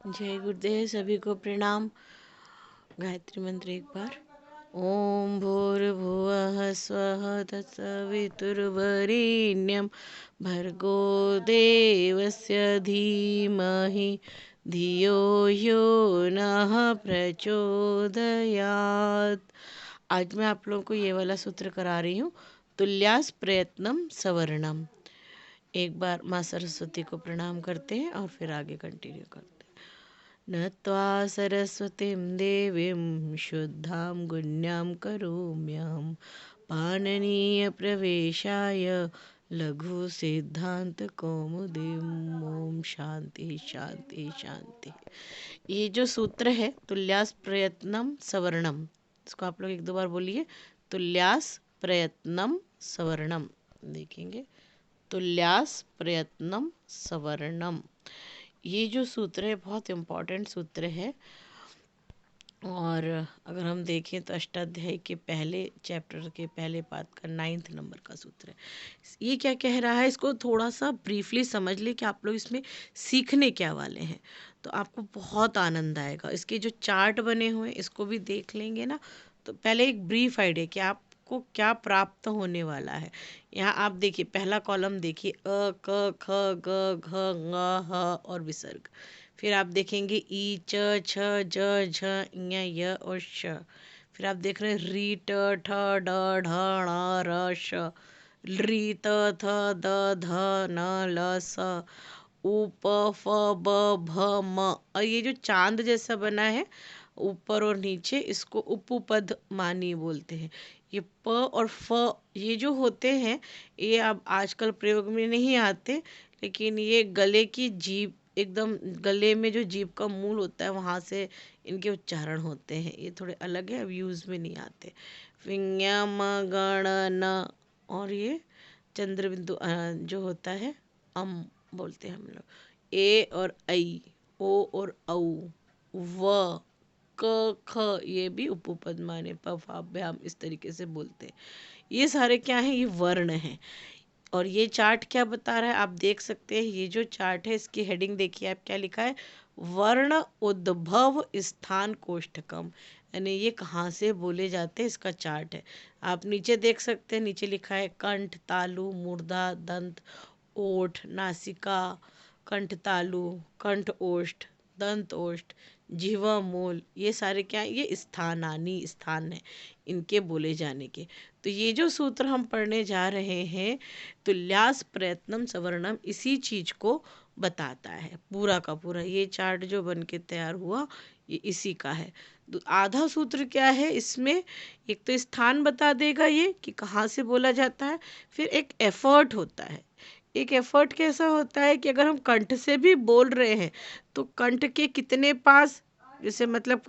जय गुरुदेव, सभी को प्रणाम। गायत्री मंत्र एक बार। ओम भूर्भुवः स्वः तत्सवितुर्वरेण्यं भर्गो देवस्य धीमहि धियो यो नः प्रचोदयात्। आज मैं आप लोगों को ये वाला सूत्र करा रही हूँ, तुल्यास प्रयत्नम सवर्णम। एक बार माँ सरस्वती को प्रणाम करते हैं और फिर आगे कंटिन्यू करते हैं। नत्वा सरस्वतीं देवीं शुद्धां गुण्यां करोम्यहं पाणिनीयप्रवेशाय लघुसिद्धान्तकौमुदीम्। ओम शांति शांति शांति। ये जो सूत्र है तुल्यास प्रयत्नम सवर्णम, इसको आप लोग एक दो बार बोलिए। तुल्यास प्रयत्नम सवर्णम। देखेंगे, तुल्यास प्रयत्नम सवर्णम। ये जो सूत्र है बहुत इम्पॉर्टेंट सूत्र है। और अगर हम देखें तो अष्टाध्यायी के पहले चैप्टर के पहले पाद का 9 नंबर का सूत्र है। ये क्या कह रहा है, इसको थोड़ा सा ब्रीफली समझ ले कि आप लोग इसमें सीखने क्या वाले हैं, तो आपको बहुत आनंद आएगा। इसके जो चार्ट बने हुए हैं इसको भी देख लेंगे ना, तो पहले एक ब्रीफ आइडिया कि आपको क्या प्राप्त होने वाला है। यहाँ आप देखिए, पहला कॉलम देखिए, अ क ख ग घ ङ ह और विसर्ग। फिर आप देखेंगे ई च छ ज झ ञ य और श। फिर आप देख रहे हैं री ट ठ ड ढ ण र श, री त थ द ध न ल स, उ प फ ब भ म। और ये जो चांद जैसा बना है ऊपर और नीचे, इसको उपपद मानी बोलते हैं। ये प और फ ये जो होते हैं, ये अब आजकल प्रयोग में नहीं आते, लेकिन ये गले की जीभ, एकदम गले में जो जीभ का मूल होता है वहाँ से इनके उच्चारण होते हैं। ये थोड़े अलग है, अब यूज़ में नहीं आते। विज्ञा म गण न, और ये चंद्र बिंदु जो होता है अम बोलते हैं हम लोग। ए और ऐ, ओ और औ, व क ख ये भी उपपद माने, प फ अभ्याम इस तरीके से बोलते हैं। ये सारे क्या हैं, ये वर्ण हैं। और ये चार्ट क्या बता रहा है आप देख सकते हैं। ये जो चार्ट है इसकी हेडिंग देखिए, आप क्या लिखा है, वर्ण उद्भव स्थान कोष्ठकम, यानी ये कहाँ से बोले जाते हैं इसका चार्ट है। आप नीचे देख सकते हैं, नीचे लिखा है कंठ, तालु, मूर्धा, दंत, ओठ, नासिका, कंठ तालु, कंठ ओष्ठ, दंत ओष्ठ, जिह्वा मूल। ये सारे क्या है, ये स्थानानी स्थान है इनके बोले जाने के। तो ये जो सूत्र हम पढ़ने जा रहे हैं, तुल्यास प्रयत्नम सवर्णम, इसी चीज को बताता है पूरा का पूरा। ये चार्ट जो बन के तैयार हुआ ये इसी का है। तो आधा सूत्र क्या है इसमें, एक तो स्थान बता देगा ये कि कहाँ से बोला जाता है। फिर एक एफर्ट होता है। एक एफर्ट कैसा होता है कि अगर हम कंठ से भी बोल रहे हैं तो कंठ के कितने पास, जैसे मतलब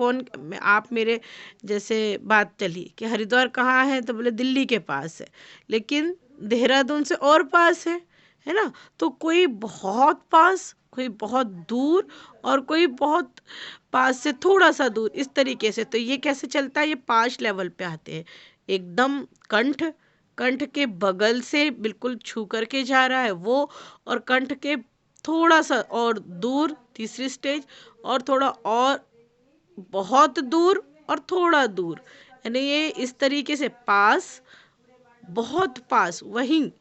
आप मेरे जैसे बात चली कि हरिद्वार कहाँ है, तो बोले दिल्ली के पास है, लेकिन देहरादून से और पास है ना। तो कोई बहुत पास, कोई बहुत दूर, और कोई बहुत पास से थोड़ा सा दूर, इस तरीके से। तो ये कैसे चलता है, ये 5 लेवल पे आते हैं। एकदम कंठ, कंठ के बगल से बिल्कुल छू करके जा रहा है वो, और कंठ के थोड़ा सा और दूर तीसरी स्टेज, और थोड़ा और बहुत दूर, और थोड़ा दूर, यानी ये इस तरीके से पास, बहुत पास, वहीं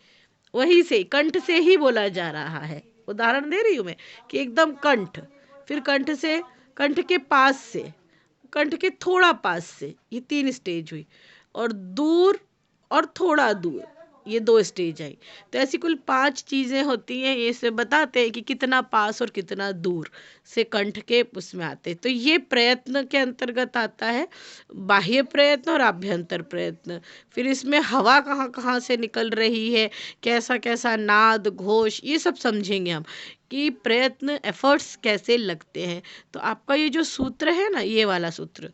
वहीं से कंठ से ही बोला जा रहा है। उदाहरण दे रही हूँ मैं कि एकदम कंठ, फिर कंठ से, कंठ के पास से, कंठ के थोड़ा पास से, ये 3 स्टेज हुई। और दूर और थोड़ा दूर, ये 2 स्टेज आई। तो ऐसी कुल 5 चीज़ें होती हैं। ये से बताते हैं कि कितना पास और कितना दूर से कंठ के उसमें आते हैं। तो ये प्रयत्न के अंतर्गत आता है, बाह्य प्रयत्न और आभ्यंतर प्रयत्न। फिर इसमें हवा कहाँ कहाँ से निकल रही है, कैसा कैसा नाद घोष, ये सब समझेंगे हम कि प्रयत्न एफर्ट्स कैसे लगते हैं। तो आपका ये जो सूत्र है ना, ये वाला सूत्र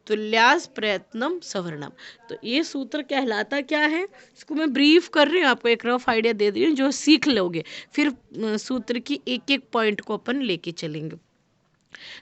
तुल्यास प्रयत्नम सवर्णम, तो ये सूत्र कहलाता क्या है, इसको मैं ब्रीफ कर रही हूँ, आपको एक रफ आइडिया दे रही हूँ जो सीख लोगे। फिर सूत्र की एक एक पॉइंट को अपन लेके चलेंगे।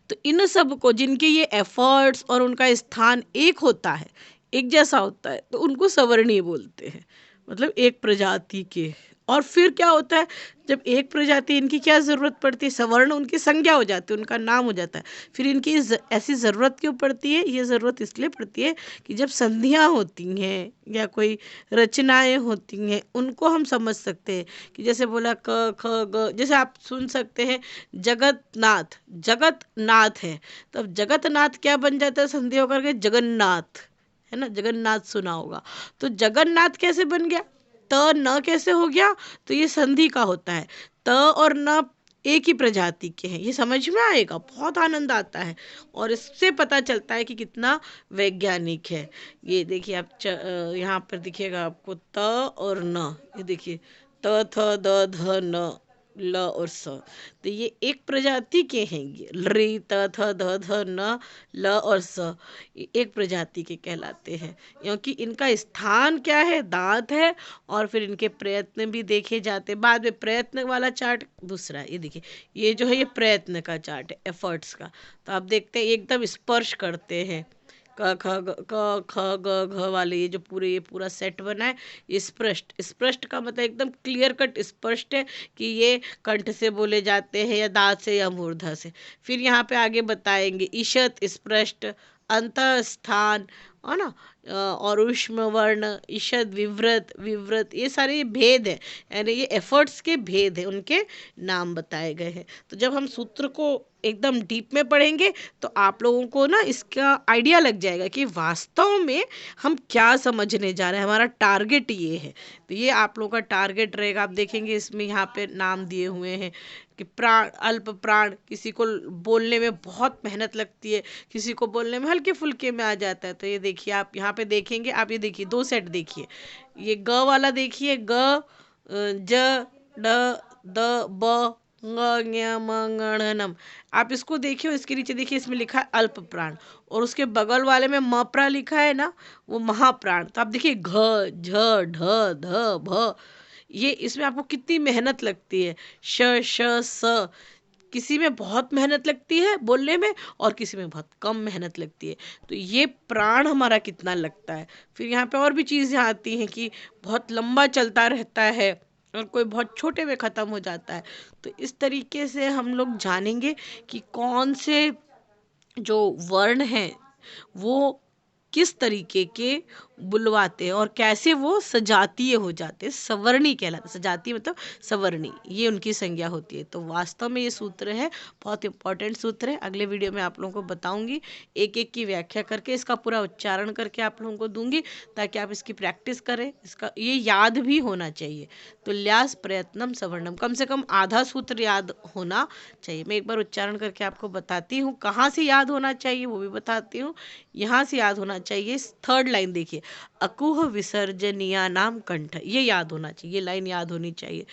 तो इन सब को, जिनके ये एफर्ट्स और उनका स्थान एक होता है, एक जैसा होता है, तो उनको सवर्णीय बोलते हैं, मतलब एक प्रजाति के। और फिर क्या होता है, जब एक प्रजाति, इनकी क्या ज़रूरत पड़ती है, सवर्ण उनकी संज्ञा हो जाती है, उनका नाम हो जाता है। फिर इनकी ऐसी ज़रूरत क्यों पड़ती है, ये ज़रूरत इसलिए पड़ती है कि जब संधियाँ होती हैं या कोई रचनाएं होती हैं, उनको हम समझ सकते हैं। कि जैसे बोला क ख ग, जैसे आप सुन सकते हैं जगतनाथ, जगतनाथ है, तो अब जगतनाथ क्या बन जाता है संधि होकर के, जगन्नाथ, है ना, जगन्नाथ सुना होगा। तो जगन्नाथ कैसे बन गया, त न कैसे हो गया, तो ये संधि का होता है। त और न एक ही प्रजाति के हैं, ये समझ में आएगा, बहुत आनंद आता है और इससे पता चलता है कि कितना वैज्ञानिक है। ये देखिए आप यहाँ पर दिखेगा आपको त और न, ये देखिए त थ द ध न ल और स, तो ये एक प्रजाति के हैं, ये रि त थ द ध न ल और स, ये एक प्रजाति के कहलाते हैं, क्योंकि इनका स्थान क्या है, दांत है। और फिर इनके प्रयत्न भी देखे जाते, बाद में प्रयत्न वाला चार्ट दूसरा है। ये देखिए, ये जो है ये प्रयत्न का चार्ट है, एफर्ट्स का। तो आप देखते हैं एकदम स्पर्श करते हैं, क ख ग घ वाले, ये जो ये पूरा सेट बना है, ये स्पष्ट, स्पष्ट का मतलब एकदम क्लियर कट स्पष्ट है कि ये कंठ से बोले जाते हैं या दांत से या मूर्धा से। फिर यहाँ पे आगे बताएंगे ईशत स्पष्ट, अंतः स्थान, है ना, और ऊष्म वर्ण, ईशद विव्रत, विव्रत, ये सारे भेद है, यानी ये एफर्ट्स के भेद है, उनके नाम बताए गए हैं। तो जब हम सूत्र को एकदम डीप में पढ़ेंगे तो आप लोगों को ना इसका आइडिया लग जाएगा कि वास्तव में हम क्या समझने जा रहे हैं, हमारा टारगेट ये है। तो ये आप लोगों का टारगेट रहेगा। आप देखेंगे इसमें यहाँ पे नाम दिए हुए हैं कि प्राण, अल्प प्राण, किसी को बोलने में बहुत मेहनत लगती है, किसी को बोलने में हल्के फुल्के में आ जाता है। तो ये देखिए आप यहाँ पे देखेंगे, आप ये देखिए दो सेट देखिए, ये ग वाला देखिए, ग ज ड द ब ङ ञ म ङ ण, आप इसको देखिए, इसके नीचे देखिए इसमें लिखा है अल्प प्राण, और उसके बगल वाले में म प्रा लिखा है ना, वो महाप्राण। तो आप देखिए घ झ ढ ध भ, ये इसमें आपको कितनी मेहनत लगती है। श श स, किसी में बहुत मेहनत लगती है बोलने में और किसी में बहुत कम मेहनत लगती है। तो ये प्राण हमारा कितना लगता है। फिर यहाँ पे और भी चीज़ें आती हैं कि बहुत लंबा चलता रहता है और कोई बहुत छोटे में ख़त्म हो जाता है। तो इस तरीके से हम लोग जानेंगे कि कौन से जो वर्ण हैं वो किस तरीके के बुलवाते हैं और कैसे वो सजातीय हो जाते हैं, सवर्णी कहलाते, सजातीय मतलब सवर्णी, ये उनकी संज्ञा होती है। तो वास्तव में ये सूत्र है, बहुत इंपॉर्टेंट सूत्र है। अगले वीडियो में आप लोगों को बताऊंगी, एक एक की व्याख्या करके इसका पूरा उच्चारण करके आप लोगों को दूंगी, ताकि आप इसकी प्रैक्टिस करें। इसका ये याद भी होना चाहिए। तुल्यास प्रयत्नम सवर्णम, कम से कम आधा सूत्र याद होना चाहिए। मैं एक बार उच्चारण करके आपको बताती हूँ, कहाँ से याद होना चाहिए वो भी बताती हूँ। यहाँ से याद होना चाहिए, थर्ड लाइन देखिए, अकुह विसर्जनीया नाम कंठ, ये याद होना चाहिए, ये लाइन याद होनी चाहिए।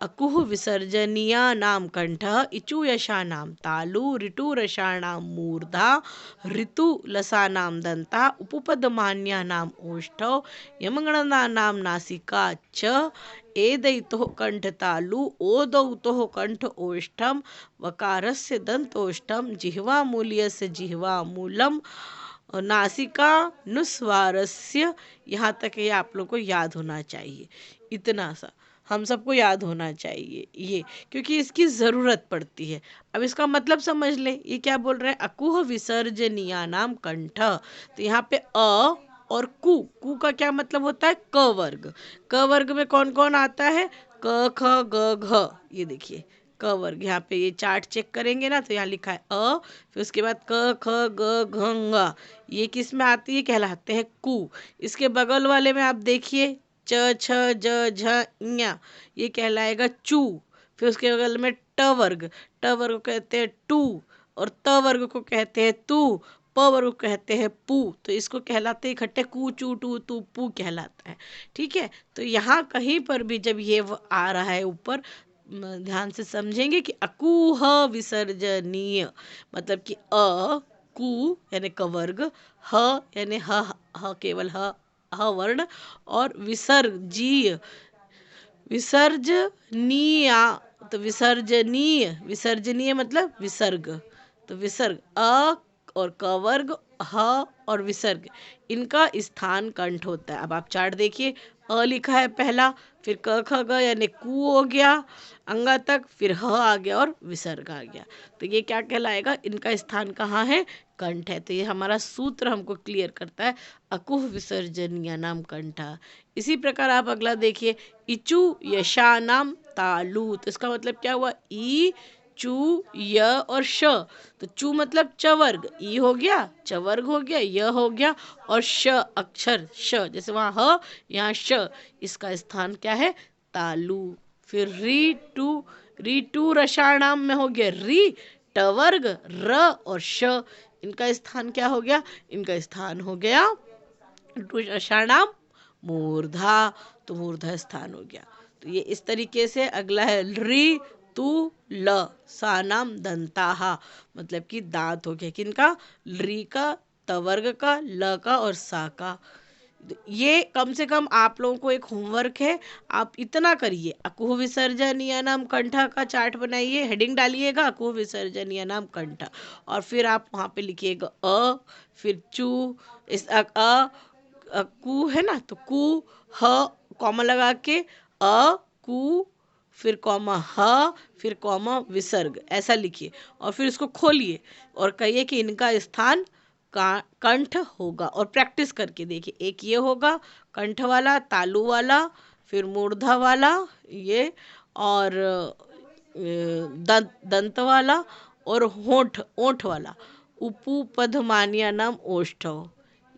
अकुह विसर्जनीया नाम कंठ, इचु यशा नाम तालु, ऋतु रसा नाम मूर्धा, ऋतु लसा नाम दंता, उपपदमान्या नाम ओष्ठौ, यमगणना नाम नासिका च, एदैतो कंठ तालु, ओदौतो कंठ ओष्ठम, वकारस्य दंतोष्ठम, जिह्वा मूल्यस्य जिह्वा मूलम, नासिका नुस्वारस्य। यहाँ तक ये आप लोग को याद होना चाहिए, इतना सा हम सबको याद होना चाहिए ये, क्योंकि इसकी ज़रूरत पड़ती है। अब इसका मतलब समझ ले, ये क्या बोल रहे हैं, अकुह विसर्जनीया नाम कंठ। तो यहाँ पे अ और कु, कु का क्या मतलब होता है, क वर्ग। क वर्ग में कौन कौन आता है, क ख ग घ, ये देखिए क वर्ग। यहाँ पे ये चार्ट चेक करेंगे ना, तो यहाँ लिखा है अ, फिर उसके बाद क ख ग घ ङ, ये किस में आती है, कहलाते हैं कु। इसके बगल वाले में आप देखिए च छ ज झ ञ, ये कहलाएगा चू। फिर उसके बगल में ट वर्ग, ट वर्ग को कहते हैं टू, और त वर्ग को कहते हैं तू, प वर्ग को कहते हैं पू। तो इसको कहलाते इकट्ठे कू चू टू तू पू कहलाता है। ठीक है, तो यहाँ कहीं पर भी जब ये आ रहा है ऊपर, ध्यान से समझेंगे कि अकुह विसर्जनीय, मतलब कि अ कु यानी क वर्ग, ह यानी ह केवल ह वर्ण, और विसर्जीय, विसर्जनीय, तो विसर्जनीय, विसर्जनीय मतलब विसर्ग। तो विसर्ग अ और क वर्ग, ह और विसर्ग, इनका स्थान कंठ होता है। अब आप चार्ट देखिए, अ लिखा है पहला, फिर क ख ग यानी कू हो गया अंगा तक, फिर ह आ गया और विसर्ग आ गया। तो ये क्या कहलाएगा, इनका स्थान कहाँ है, कंठ है। तो ये हमारा सूत्र हमको क्लियर करता है अकुह विसर्जनीय नाम कंठा। इसी प्रकार आप अगला देखिए, इचु यशानाम तालु। तो इसका मतलब क्या हुआ, ई चू य और श। तो चू मतलब चवर्ग, ई हो गया चवर्ग हो गया, य हो गया और श अक्षर श, जैसे वहाँ ह यहाँ श, इसका स्थान क्या है, तालु। फिर री टू रसाणाम में हो गया री टवर्ग र और श, इनका स्थान क्या हो गया, इनका स्थान हो गया रसाणाम मूर्धा। तो मूर्धा स्थान हो गया। तो ये इस तरीके से। अगला है री तू ल सानाम दंताहा, मतलब कि दांत हो गया किनका, री का, तवर्ग का, ल का और सा का। ये कम से कम आप लोगों को एक होमवर्क है, आप इतना करिए, अकुह विसर्जनीय नाम कंठा का चार्ट बनाइए, हेडिंग डालिएगा अकुह विसर्जनीय नाम कंठा, और फिर आप वहाँ पे लिखिएगा फिर चू, इस कू है ना, तो कू ह कॉमा लगा के कू, फिर कॉमा ह, फिर कॉमा विसर्ग, ऐसा लिखिए और फिर इसको खोलिए और कहिए कि इनका स्थान कंठ होगा, और प्रैक्टिस करके देखिए। एक ये होगा कंठ वाला, तालु वाला, फिर मूर्धा वाला ये, और दंत वाला, और होठ ओठ वाला, उपू पद मानिया नाम ओष्ठव।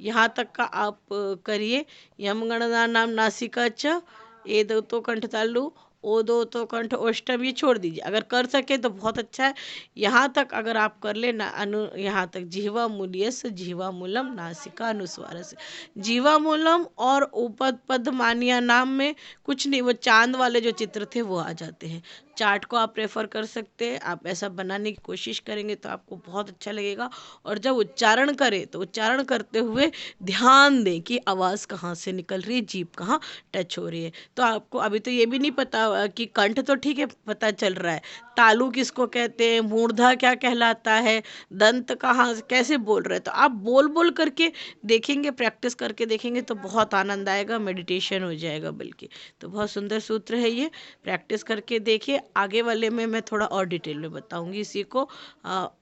यहाँ तक का आप करिए। यम गणना नाम नासिका च, ए दो तो कंठ तालु, ओ दो तो कंठ ओष्ठम, ये छोड़ दीजिए, अगर कर सके तो बहुत अच्छा है। यहाँ तक अगर आप कर ले ना, यहाँ तक जीवा मूल्यस जीवा मूलम नासिका अनुस्वारस। जीवा मूलम और उपद पद मानिया नाम में कुछ नहीं, वो चांद वाले जो चित्र थे वो आ जाते हैं। चार्ट को आप रेफर कर सकते हैं, आप ऐसा बनाने की कोशिश करेंगे तो आपको बहुत अच्छा लगेगा। और जब उच्चारण करें तो उच्चारण करते हुए ध्यान दें कि आवाज़ कहाँ से निकल रही है, जीभ कहाँ टच हो रही है। तो आपको अभी तो ये भी नहीं पता कि कंठ तो ठीक है पता चल रहा है, तालु किसको कहते हैं, मूर्धा क्या कहलाता है, दंत कहाँ कैसे बोल रहे हैं। तो आप बोल बोल करके देखेंगे, प्रैक्टिस करके देखेंगे तो बहुत आनंद आएगा, मेडिटेशन हो जाएगा बल्कि। तो बहुत सुंदर सूत्र है ये, प्रैक्टिस करके देखिए। आगे वाले में मैं थोड़ा और डिटेल में बताऊंगी इसी को,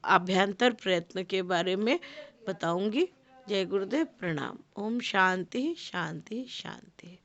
अभ्यंतर प्रयत्न के बारे में बताऊंगी। जय गुरुदेव, प्रणाम। ओम शांति शांति शांति।